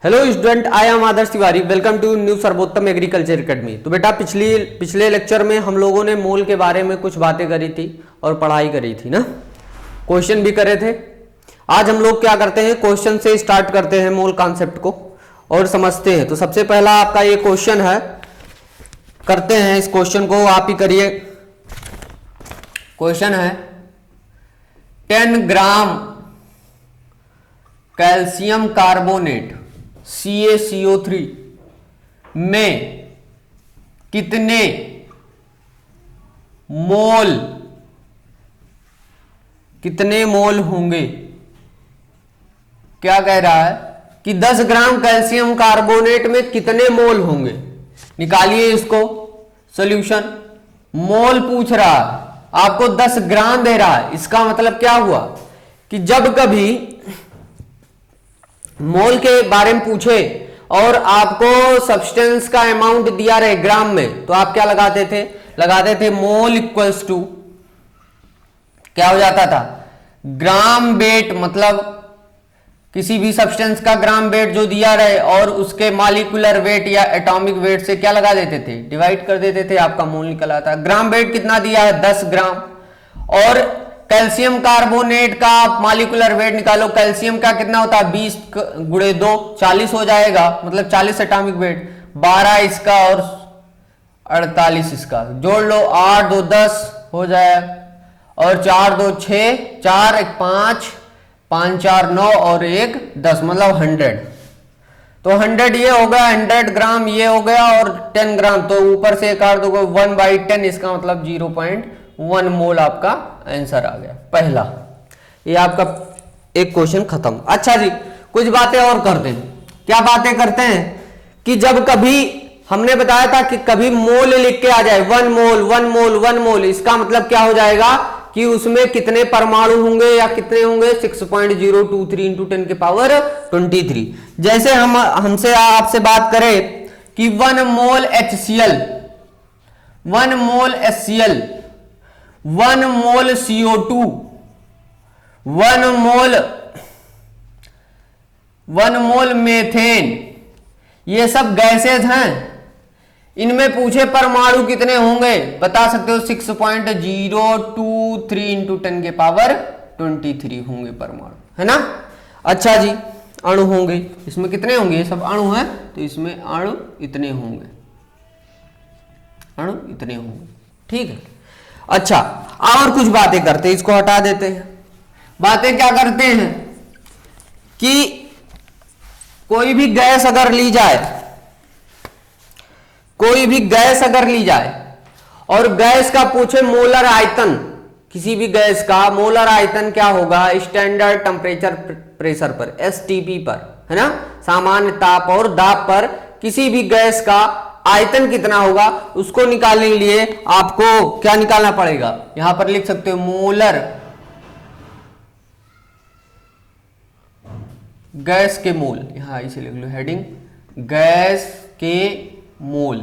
Hello student, I am Adarsh Tiwari. Welcome to new Sarvottam agriculture academy. तो बेटा पिछले लेक्चर में हम लोगों ने मोल के बारे में कुछ बातें करी थी और पढ़ाई करी थी ना, क्वेश्चन भी करे थे। आज हम लोग क्या करते हैं, क्वेश्चन से स्टार्ट करते हैं मोल कॉन्सेप्ट को और समझते हैं। तो सबसे पहला आपका ये क्वेश्चन है, करते हैं इस क्वेश्चन को, आप ही करिए। क्वेश्चन है 10 ग्राम कैल्शियम कार्बोनेट CaCO3 में कितने मोल होंगे। क्या कह रहा है कि 10 ग्राम कैल्शियम कार्बोनेट में कितने मोल होंगे, निकालिए इसको सॉल्यूशन। मोल पूछ रहा है, आपको 10 ग्राम दे रहा है। इसका मतलब क्या हुआ कि जब कभी मोल के बारे में पूछे और आपको सब्सटेंस का अमाउंट दिया रहे ग्राम में, तो आप क्या लगाते थे मोल इक्वल्स टू क्या हो जाता था, ग्राम वेट। मतलब किसी भी सब्सटेंस का ग्राम वेट जो दिया रहे और उसके मॉलिक्यूलर वेट या एटॉमिक वेट से क्या लगा देते थे, डिवाइड कर देते थे, आपका मोल निकल आता। ग्राम वेट कितना दिया है, 10 ग्राम। और कैल्शियम कार्बोनेट का मॉलिक्यूलर वेट निकालो। कैल्शियम का कितना होता है, 20 गुणे 2 40 हो जाएगा, मतलब 40 एटॉमिक वेट। 12 इसका और 48 इसका, जोड़ लो, 8 2 10 हो जाए, और 4 2 6, 4 1 5, 5 4 9 और 1 10, मतलब 100। तो 100 ये हो गया, 100 ग्राम ये हो गया, और 10 ग्राम तो ऊपर से काट दोगे 1/10, इसका मतलब 0.1 मोल आपका आंसर आ गया। पहला ये आपका एक क्वेश्चन खत्म। अच्छा जी, कुछ बातें और करते हैं। क्या बातें करते हैं कि जब कभी हमने बताया था कि कभी मोल लिख के आ जाए, 1 मोल 1 मोल 1 मोल, इसका मतलब क्या हो जाएगा कि उसमें कितने परमाणु होंगे या कितने होंगे, 6.023 इंटू 10 के पावर 23। जैसे हमसे आपसे बात करें कि 1 मोल HCl, 1 मोल HCl, 1 मोल CO2, 1 मोल मेथेन, ये सब गैसेज हैं। इनमें पूछे परमाणु कितने होंगे, बता सकते हो, 6.023 इंटू 10 के पावर 23 होंगे परमाणु, है ना। अच्छा जी, अणु होंगे, इसमें कितने होंगे, ये सब अणु हैं, तो इसमें अणु इतने होंगे, अणु इतने होंगे, ठीक है। अच्छा, और कुछ बातें करते हैं, इसको हटा देते हैं। बातें क्या करते हैं कि कोई भी गैस अगर ली जाए, कोई भी गैस अगर ली जाए और गैस का पूछे मोलर आयतन, किसी भी गैस का मोलर आयतन क्या होगा, स्टैंडर्ड टेम्परेचर प्रेशर पर, STP पर, है ना, सामान्य ताप और दाब पर किसी भी गैस का आयतन कितना होगा, उसको निकालने के लिए आपको क्या निकालना पड़ेगा, यहां पर लिख सकते हो मोलर, गैस के मोल, यहां इसे लिख लो हेडिंग, गैस के मोल,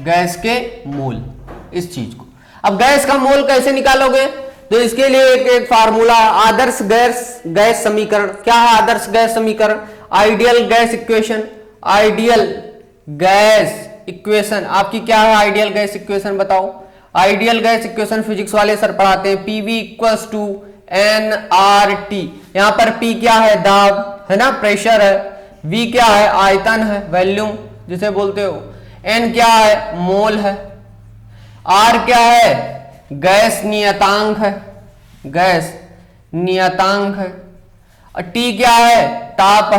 गैस के मोल, इस चीज को। अब गैस का मोल कैसे निकालोगे, तो इसके लिए एक फार्मूला, आदर्श गैस समीकरण। क्या है आदर्श गैस समीकरण, ideal gas equation. Ideal gas equation आपकी क्या है, आइडियल गैस इक्वेशन बताओ। आइडियल गैस इक्वेशन फिजिक्स वाले सर पढ़ाते हैं, PV इक्वल्स टू nRT। यहां पर P क्या है, दाब, है ना, प्रेशर है। V क्या है, आयतन है, वॉल्यूम जिसे बोलते हो। N क्या है, मोल है। R क्या है, गैस नियतांक है, गैस नियतांक है। और T क्या है, ताप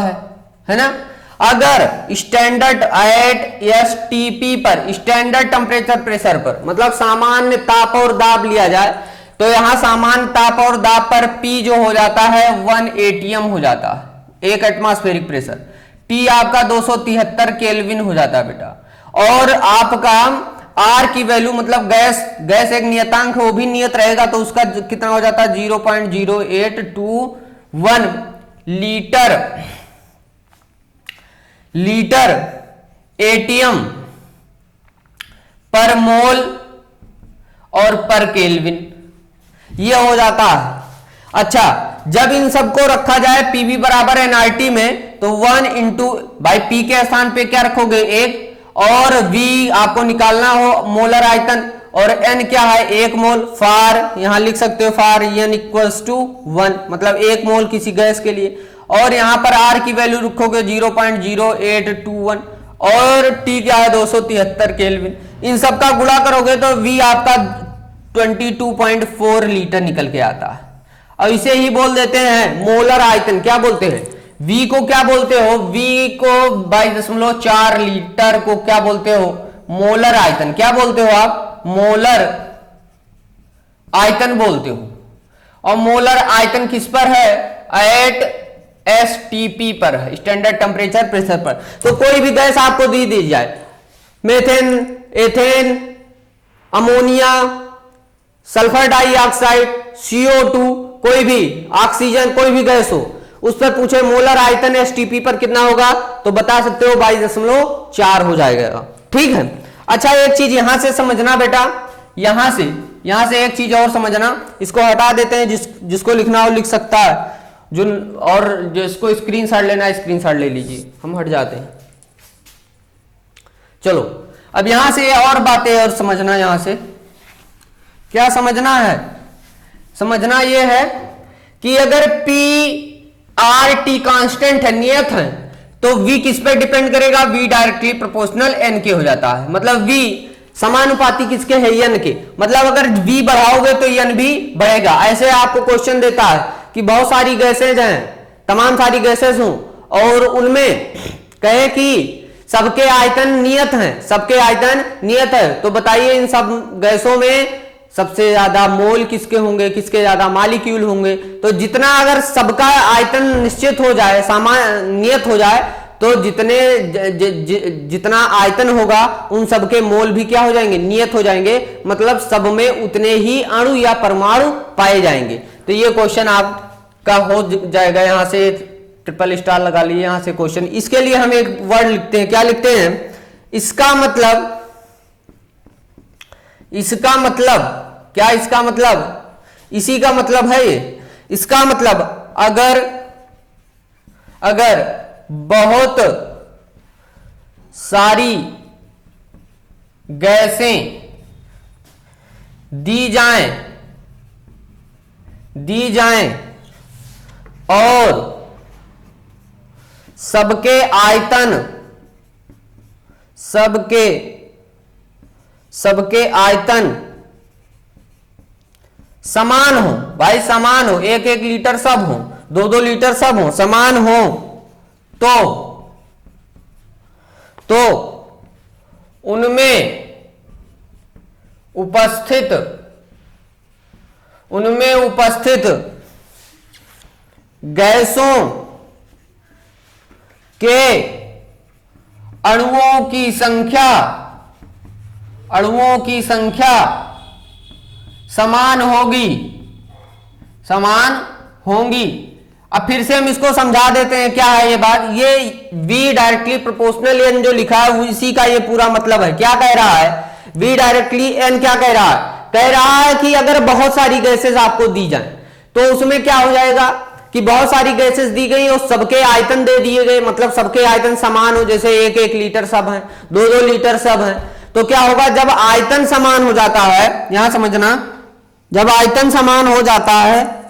है ना। अगर स्टैंडर्ड एट STP पर, स्टैंडर्ड टेम्परेचर प्रेशर पर, मतलब सामान्य ताप और दाब लिया जाए, तो यहां सामान्य ताप और दाब पर P जो हो जाता है 1 ATM हो जाता है, 1 एटमॉस्फेरिक प्रेशर। T आपका 273 केल्विन हो जाता है बेटा। और आपका R की वैल्यू, मतलब गैस एक नियतांक है, वो भी नियत रहेगा, तो उसका कितना हो जाता है, 0.0821 लीटर ATM पर मोल और पर केल्विन, ये हो जाता है। अच्छा, जब इन सबको रखा जाए PV बराबर nRT में, तो तो 1 इंटू भाई पी के स्थान पे क्या रखोगे 1, और V आपको निकालना हो मोलर आयतन, और N क्या है 1 मोल। फार यहां लिख सकते हो फार N इक्वल्स टू 1, मतलब 1 मोल किसी गैस के लिए, और यहां पर R की वैल्यू रखोगे 0.0821, और T क्या है 273 केल्विन। इन सब का गुणा करोगे तो V आपका 22.4 लीटर निकल के आता है। अब इसे ही बोल देते हैं मोलर आयतन। क्या बोलते हैं V को, क्या बोलते हो V को 22.4 लीटर को क्या बोलते हो मोलर आयतन। क्या बोलते हो आप मोलर आयतन बोलते हो। और मोलर आयतन किस पर है एट STP पर है, स्टैंडर्ड टेम्परेचर प्रेशर पर। तो कोई भी गैस आपको दी जाए, methane, ethane, ammonia, sulphur dioxide, CO2, कोई भी ऑक्सीजन, कोई भी गैस हो, उस पर पूछे मोलर आयतन STP पर कितना होगा तो बता सकते हो 22.4 हो जाएगा। ठीक है। अच्छा एक चीज यहां से समझना बेटा, यहां से एक चीज और समझना, इसको हटा देते हैं, जिसको लिखना हो लिख सकता है, जो और जिसको स्क्रीनशॉट लेना है स्क्रीनशॉट ले लीजिए, हम हट जाते हैं। चलो अब यहां से और बातें और समझना। यहां से क्या समझना है, समझना यह है कि अगर PRT कांस्टेंट है, नियत है, तो V किस पे डिपेंड करेगा, V डायरेक्टली प्रोपोर्शनल N के हो जाता है। मतलब V समानुपाती किसके है N के, मतलब अगर V बढ़ाओगे तो N भी बढ़ेगा। ऐसे आपको क्वेश्चन देता है कि बहुत सारी गैसेज हैं, तमाम सारी गैसेज हों, और उनमें कहे कि सबके आयतन नियत हैं, सबके आयतन नियत है, तो बताइए इन सब गैसों में सबसे ज्यादा मोल किसके होंगे, किसके ज्यादा मॉलिक्यूल होंगे। तो जितना अगर सबका आयतन निश्चित हो जाए, नियत हो जाए, तो जितना आयतन होगा उन सबके मोल भी क्या हो जाएंगे, नियत हो जाएंगे, मतलब सब में उतने ही अणु या परमाणु पाए जाएंगे। तो ये क्वेश्चन आपका हो जाएगा। यहां से ट्रिपल स्टार लगा लिए यहां से क्वेश्चन। इसके लिए हम एक वर्ड लिखते हैं, क्या लिखते हैं, इसका मतलब, इसका मतलब क्या, इसका मतलब इसी का मतलब है ये। इसका मतलब अगर बहुत सारी गैसें दी जाएं और सबके आयतन समान हो, भाई समान हो, 1-1 लीटर सब हो, 2-2 लीटर सब हो, समान हो, तो उनमें उपस्थित गैसों के अणुओं की संख्या समान होगी। अब फिर से हम इसको समझा देते हैं, क्या है ये बात, ये V डायरेक्टली प्रोपोर्शनल N जो लिखा है इसी का ये पूरा मतलब है। क्या कह रहा है V डायरेक्टली N, क्या कह रहा है कि अगर बहुत सारी गैसेस आपको दी जाएं तो उसमें क्या हो जाएगा कि बहुत सारी गैसेस दी गई और सबके आयतन दे दिए गए, मतलब सबके आयतन समान हो, जैसे 1-1 लीटर सब है, 2-2 लीटर सब है, तो क्या होगा जब आयतन समान हो जाता है, यहां समझना, जब आयतन समान हो जाता है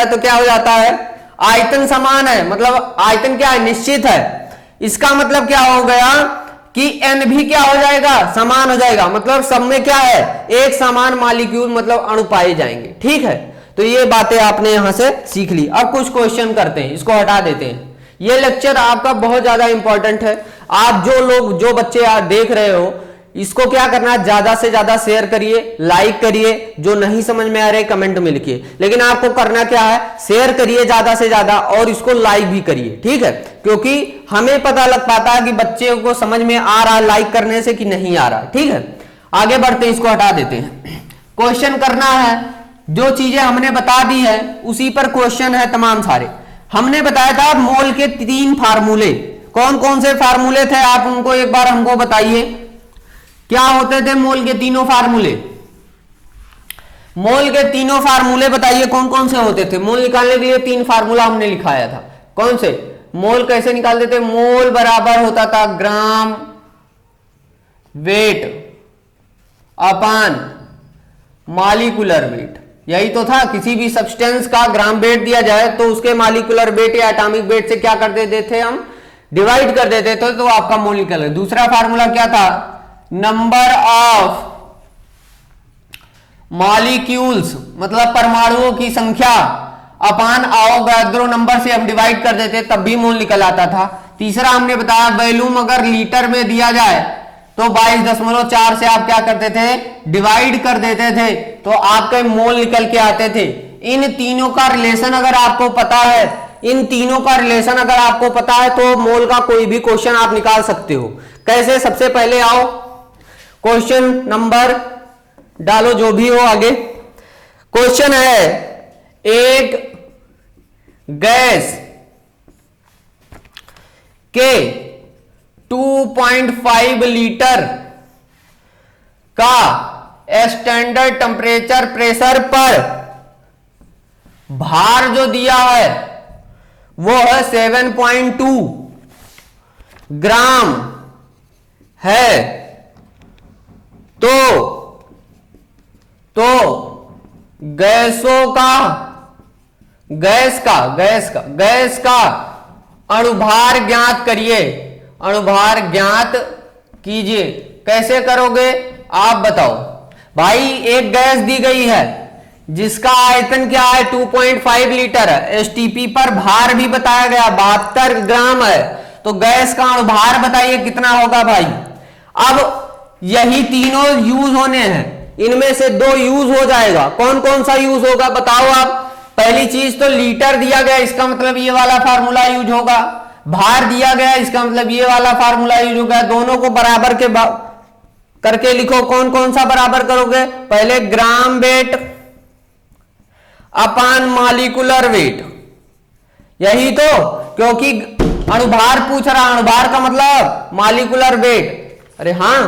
तो क्या हो जाता है, आयतन समान है, मतलब आयतन क्या है, निश्चित है। इसका मतलब क्या हो गया कि N भी क्या हो जाएगा, समान हो जाएगा, मतलब सब में क्या है, एक समान मॉलिक्यूल, मतलब अणु पाए जाएंगे। ठीक है, तो ये बातें आपने यहां से सीख ली। अब कुछ क्वेश्चन करते हैं, इसको हटा देते हैं। ये लेक्चर आपका बहुत ज्यादा इंपॉर्टेंट है। आप जो बच्चे आप देख रहे हो, इसको क्या करना है, ज्यादा से ज्यादा शेयर करिए, लाइक करिए, जो नहीं समझ में आ रहे कमेंट में लिखिए, लेकिन आपको करना क्या है, शेयर करिए ज्यादा से ज्यादा और इसको लाइक भी करिए। ठीक है, क्योंकि हमें पता लग पाता है कि बच्चे को समझ में आ रहा है लाइक करने से कि नहीं आ रहा। ठीक है, आगे बढ़ते हैं, इसको हटा देते हैं। क्वेश्चन करना है, जो चीजें हमने बता दी है उसी पर क्वेश्चन है तमाम सारे। हमने बताया था मोल के 3 फार्मूले, कौन कौन से फार्मूले थे, आप उनको एक बार हमको बताइए। क्या होते थे मोल के तीनों फार्मूले, मोल के तीनों फार्मूले बताइए कौन कौन से होते थे। मोल निकालने के लिए 3 फार्मूला हमने लिखाया था, कौन से मोल कैसे निकाल देते, मोल बराबर होता था ग्राम वेट अपान मॉलिक्यूलर वेट। यही तो था, किसी भी सब्सटेंस का ग्राम वेट दिया जाए तो उसके मॉलिक्यूलर वेट या एटॉमिक वेट से क्या कर देते थे हम, डिवाइड कर देते थे, तो आपका मोल निकल गया। दूसरा फार्मूला क्या था, नंबर ऑफ मॉलिक्यूल्स मतलब परमाणुओं की संख्या अपान आवोगाद्रो नंबर से हम डिवाइड कर देते तब भी मोल निकल आता था। तीसरा हमने बताया वॉल्यूम अगर लीटर में दिया जाए तो 22.4 से आप क्या करते थे, डिवाइड कर देते थे, तो आपके मोल निकल के आते थे। इन तीनों का रिलेशन अगर आपको पता है, इन तीनों का रिलेशन अगर आपको पता है तो मोल का कोई भी क्वेश्चन आप निकाल सकते हो। कैसे, सबसे पहले आओ क्वेश्चन नंबर डालो जो भी हो आगे। क्वेश्चन है, एक गैस के 2.5 लीटर का स्टैंडर्ड टेम्परेचर प्रेशर पर भार जो दिया है वो है 7.2 ग्राम है, तो गैस का अणुभार ज्ञात करिए, अणुभार ज्ञात कीजिए। कैसे करोगे आप बताओ भाई। एक गैस दी गई है जिसका आयतन क्या है, 2.5 लीटर है, एसटीपी पर भार भी बताया गया 72 ग्राम है, तो गैस का अणुभार बताइए कितना होगा भाई। अब यही तीनों यूज होने हैं, इनमें से दो यूज हो जाएगा, कौन कौन सा यूज होगा बताओ आप। पहली चीज तो लीटर दिया गया, इसका मतलब ये वाला फार्मूला यूज होगा। भार दिया गया, इसका मतलब ये वाला फार्मूला यूज होगा। दोनों को बराबर के करके लिखो। कौन कौन सा बराबर करोगे, पहले ग्राम वेट अपान मॉलिक्यूलर वेट, यही तो, क्योंकि अणुभार पूछ रहा, अणुभार का मतलब मॉलिक्यूलर वेट। अरे हाँ,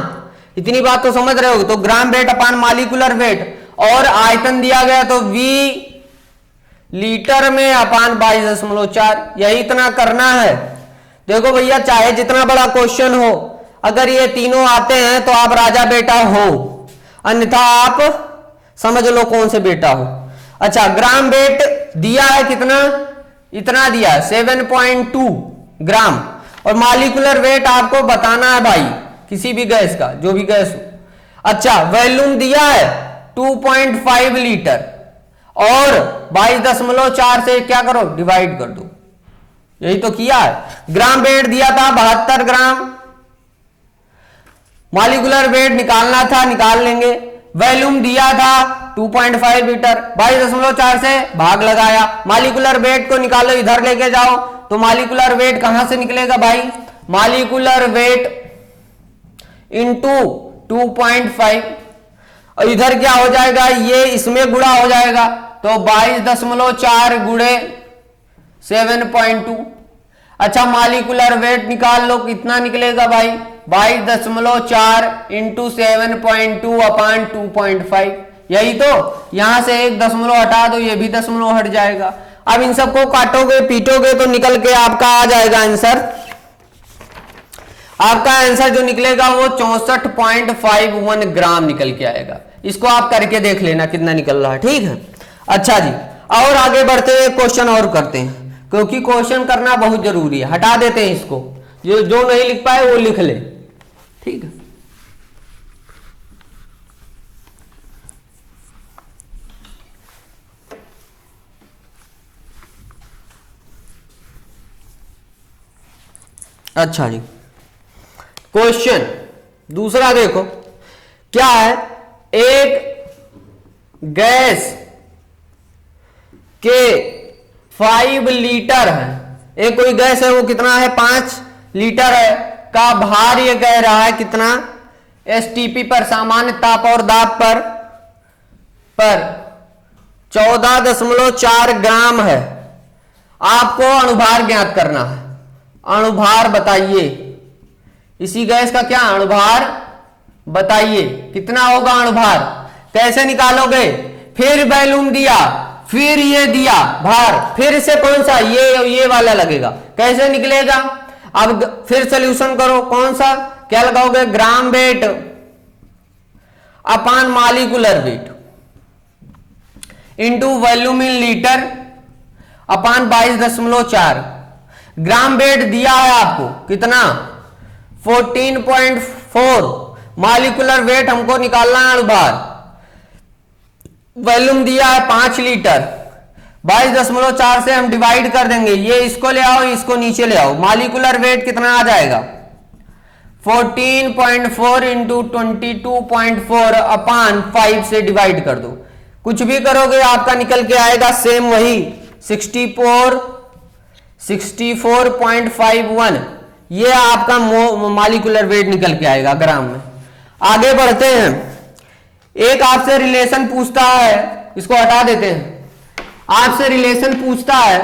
इतनी बात तो समझ रहे हो। तो ग्राम वेट अपान मॉलिक्यूलर वेट, और आयतन दिया गया तो V लीटर में अपान 22.4, यही इतना करना है। देखो भैया, चाहे जितना बड़ा क्वेश्चन हो, अगर ये तीनों आते हैं तो आप राजा बेटा हो, अन्यथा आप समझ लो कौन से बेटा हो। अच्छा, ग्राम वेट दिया है कितना, इतना दिया है 7.2 ग्राम, और मॉलिक्यूलर वेट आपको बताना है भाई किसी भी गैस का, जो भी गैस हो। अच्छा, वॉल्यूम दिया है 2.5 लीटर, और 22.4 से क्या करो, डिवाइड कर दो, यही तो किया है। ग्राम वेट दिया था 72 ग्राम, मॉलिक्यूलर वेट निकालना था, निकाल लेंगे। वॉल्यूम दिया था 2.5 लीटर, 22.4 से भाग लगाया। मॉलिक्यूलर वेट को निकालो, इधर लेके जाओ, तो मॉलिक्यूलर वेट कहां से निकलेगा भाई, मॉलिक्यूलर वेट इंटू 2.5, और इधर क्या हो जाएगा, ये इसमें गुणा हो जाएगा, तो 22.4 गुणे 7.2। अच्छा, मॉलिक्यूलर वेट निकाल लो, कितना निकलेगा भाई, 22.4 इंटू 7.2 अपान 2.5, यही तो। यहां से एक दशमलव हटा दो, ये भी दशमलव हट जाएगा। अब इन सबको काटोगे पीटोगे तो निकल के आपका आ जाएगा आंसर। आपका आंसर जो निकलेगा वो 64.51 ग्राम निकल के आएगा। इसको आप करके देख लेना कितना निकल रहा है, ठीक है। अच्छा जी, और आगे बढ़ते हुए क्वेश्चन और करते हैं, क्योंकि क्वेश्चन करना बहुत जरूरी है। हटा देते हैं इसको, जो नहीं लिख पाए वो लिख ले, ठीक है। अच्छा जी, क्वेश्चन दूसरा देखो क्या है। एक गैस के 5 लीटर है, एक कोई गैस है वो कितना है 5 लीटर है का भार, ये कह रहा है कितना, एसटीपी पर सामान्य ताप और दाब पर 14.4 ग्राम है। आपको अणुभार ज्ञात करना है। अणुभार बताइए, इसी गैस का क्या अणुभार बताइए, कितना होगा अणुभार, कैसे निकालोगे। फिर वॉल्यूम दिया, फिर ये दिया भार, फिर से कौन सा, ये वाला लगेगा। कैसे निकलेगा, अब फिर सॉल्यूशन करो, कौन सा, क्या लगाओगे, gram weight upon molecular weight into volume in litre upon 22.4। Gram weight दिया है आपको कितना, 14.4। मॉलिक्यूलर वेट हमको निकालना है अणुभार। वॉल्यूम दिया है 5 लीटर, 22.4 से हम डिवाइड कर देंगे, ये इसको ले आओ, इसको नीचे ले आओ। मॉलिक्यूलर वेट कितना आ जाएगा, 14.4 इंटू 22.4 अपान 5 से डिवाइड कर दो। कुछ भी करोगे आपका निकल के आएगा सेम वही 64.51। ये आपका मॉलिक्यूलर वेट निकल के आएगा ग्राम में। आगे बढ़ते हैं, एक आपसे रिलेशन पूछता है, इसको हटा देते हैं। आपसे रिलेशन पूछता है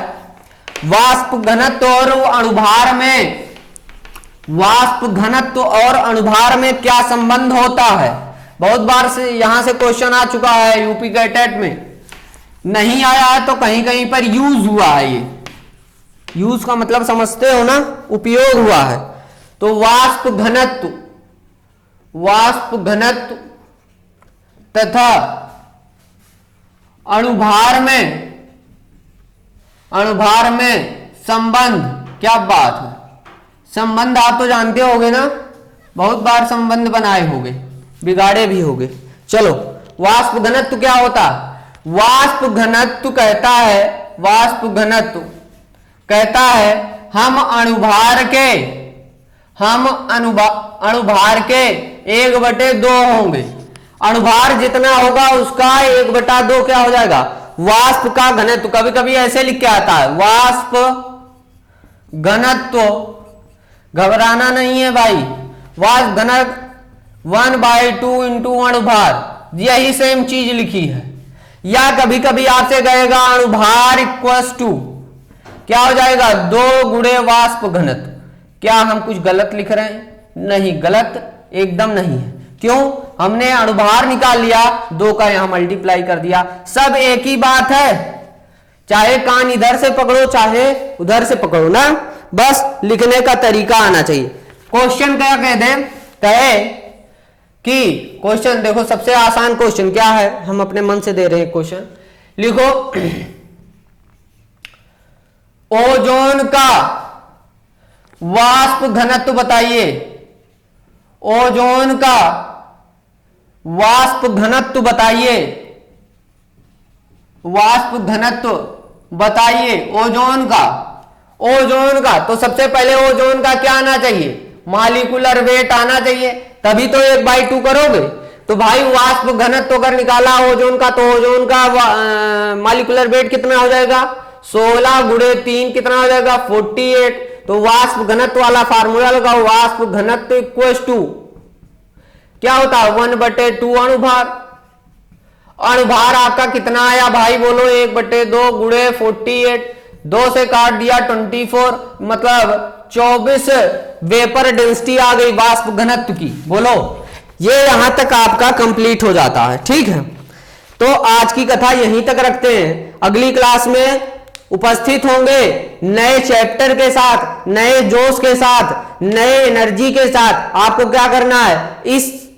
वाष्प घनत्व और अणुभार में, वाष्प घनत्व और अणुभार में क्या संबंध होता है। बहुत बार से यहां से क्वेश्चन आ चुका है यूपी के टेट में, नहीं आया है तो कहीं कहीं पर यूज हुआ है। ये यूज का मतलब समझते हो ना, उपयोग हुआ है। तो वाष्प घनत्व तथा अणुभार में संबंध, क्या बात है, संबंध आप तो जानते होगे ना, बहुत बार संबंध बनाए होगे, बिगाड़े भी होगे। चलो, वाष्प घनत्व क्या होता, वाष्प घनत्व कहता है हम अणुभार के 1/2 होंगे। अणुभार जितना होगा उसका 1/2 क्या हो जाएगा, वाष्प का घनत्व। कभी कभी ऐसे लिख के आता है वाष्प घनत्व, घबराना नहीं है भाई, वाष्प घनत्व 1/2 इंटू अणुभार, यही सेम चीज लिखी है। या कभी कभी आपसे गएगा अणुभार इक्वल्स टू क्या हो जाएगा, 2 गुणे वाष्प घनत्व। क्या हम कुछ गलत लिख रहे हैं, नहीं, गलत एकदम नहीं है। क्यों, हमने अणुभार निकाल लिया, 2 का यहां मल्टीप्लाई कर दिया, सब एक ही बात है। चाहे कान इधर से पकड़ो चाहे उधर से पकड़ो ना, बस लिखने का तरीका आना चाहिए। क्वेश्चन क्या कह दे, कहे कि क्वेश्चन देखो, सबसे आसान क्वेश्चन क्या है, हम अपने मन से दे रहे हैं क्वेश्चन। लिखो ओजोन का वाष्प घनत्व बताइए, ओजोन का वाष्प घनत्व बताइए, वाष्प घनत्व बताइए ओजोन का। तो सबसे पहले ओजोन का क्या आना चाहिए, मॉलिक्यूलर वेट आना चाहिए, तभी तो 1/2 करोगे। तो भाई वाष्प घनत्व अगर निकाला ओजोन का, तो ओजोन का मॉलिक्यूलर वेट कितना हो जाएगा, 16 गुणे 3 कितना हो जाएगा, 48। तो वाष्प घनत्व वाला फार्मूला लगाओ, वाष्प घनत्व इक्वल्स टू क्या होता है, 1/2 अणुभार। अणुभार आपका कितना आया भाई बोलो, 1/2 गुणे 48, 2 से काट दिया 24, मतलब 24 वेपर डेंसिटी आ गई वाष्प घनत्व की। बोलो, ये यहां तक आपका कंप्लीट हो जाता है। ठीक है, तो आज की कथा यहीं तक रखते हैं। अगली क्लास में उपस्थित होंगे नए चैप्टर के साथ, नए जोश के साथ, नए एनर्जी के साथ। आपको क्या करना है, इस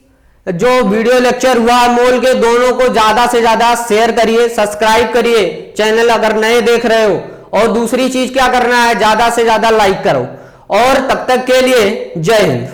जो वीडियो लेक्चर हुआ मोल के, दोनों को ज्यादा से ज्यादा शेयर करिए, सब्सक्राइब करिए चैनल अगर नए देख रहे हो, और दूसरी चीज क्या करना है, ज्यादा से ज्यादा लाइक करो। और तब तक के लिए जय हिंद।